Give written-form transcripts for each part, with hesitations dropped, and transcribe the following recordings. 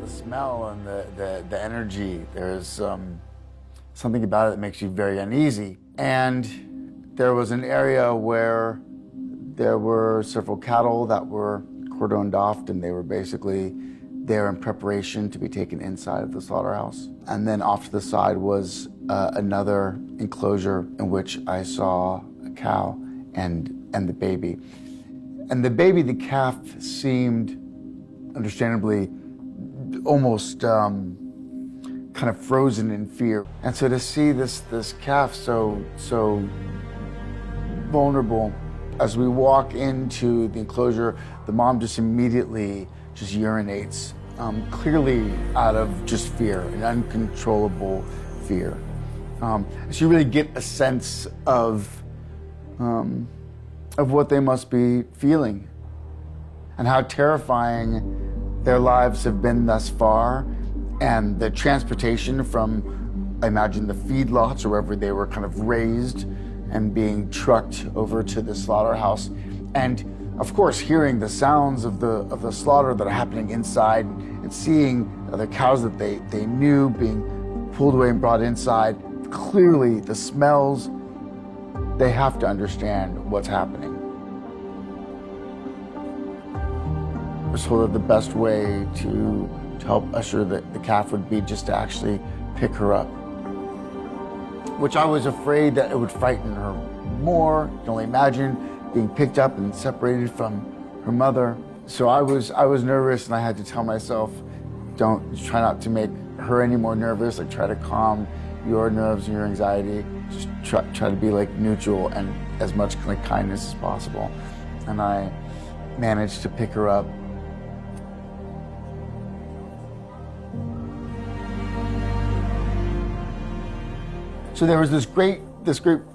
the smell and the energy. There's something about it that makes you very uneasy. And there was an area where there were several cattle that were cordoned off, and they were basically there in preparation to be taken inside of the slaughterhouse. And then off to the side was another enclosure in which I saw a cow and the baby. And the baby, the calf, seemed, understandably, almost kind of frozen in fear. And so to see this calf so vulnerable, as we walk into the enclosure, the mom just immediately just urinates, clearly out of just fear, an uncontrollable fear. So you really get a sense of what they must be feeling and how terrifying their lives have been thus far, and the transportation from, I imagine, the feedlots or wherever they were kind of raised and being trucked over to the slaughterhouse. And of course, hearing the sounds of the slaughter that are happening inside, and seeing the cows that they knew being pulled away and brought inside, clearly the smells, they have to understand what's happening. I was told that the best way to help usher the calf would be just to actually pick her up, which I was afraid that it would frighten her more. You can only imagine being picked up and separated from her mother. So I was nervous, and I had to tell myself, try not to make her any more nervous. Like, try to calm your nerves and your anxiety. Just try to be like neutral and as much like kindness as possible. And I managed to pick her up. So there was this great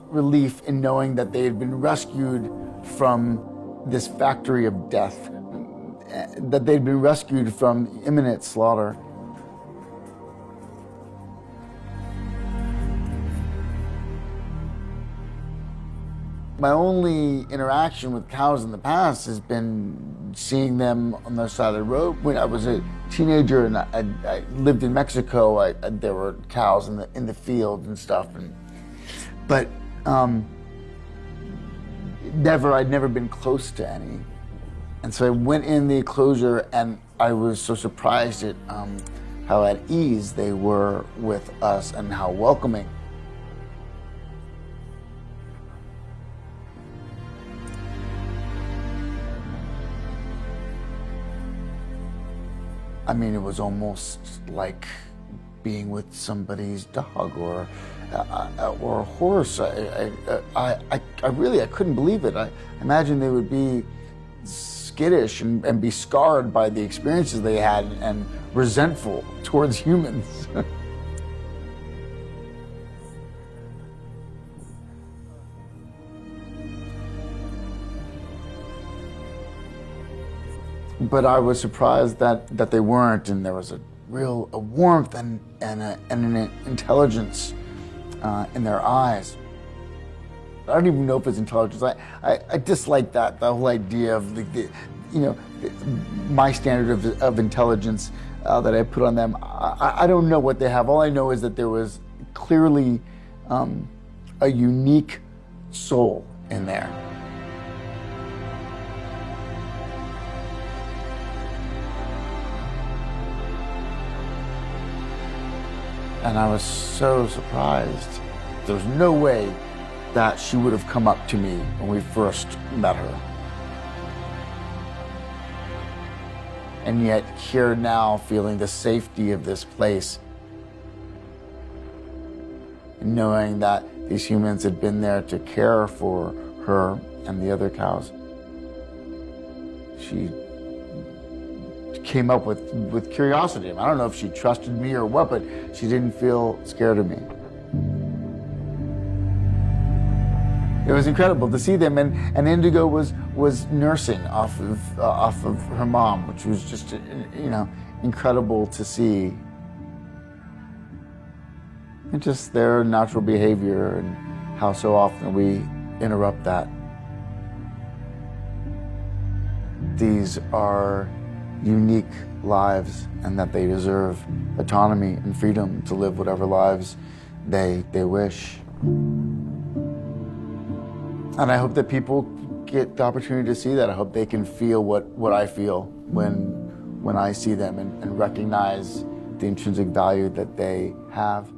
relief in knowing that they had been rescued from this factory of death, that they'd been rescued from imminent slaughter. My only interaction with cows in the past has been seeing them on the side of the road. When I was a teenager and I lived in Mexico, there were cows in the field and stuff. But I'd never been close to any. And so I went in the enclosure, and I was so surprised at how at ease they were with us and how welcoming. I mean, it was almost like being with somebody's dog or a horse. I really couldn't believe it. I imagine they would be skittish and be scarred by the experiences they had and resentful towards humans. But I was surprised that they weren't, and there was a warmth and an intelligence in their eyes. I don't even know if it's intelligence. I dislike the whole idea of my standard of intelligence that I put on them. I don't know what they have. All I know is that there was clearly a unique soul in there. And I was so surprised. There was no way that she would have come up to me when we first met her. And yet here now, feeling the safety of this place, and knowing that these humans had been there to care for her and the other cows. She came up with curiosity. I don't know if she trusted me or what, but she didn't feel scared of me. It was incredible to see them, and Indigo was nursing off of her mom, which was just incredible to see. And just their natural behavior and how so often we interrupt that. These are unique lives and that they deserve autonomy and freedom to live whatever lives they wish. And I hope that people get the opportunity to see that. I hope they can feel what I feel when I see them and recognize the intrinsic value that they have.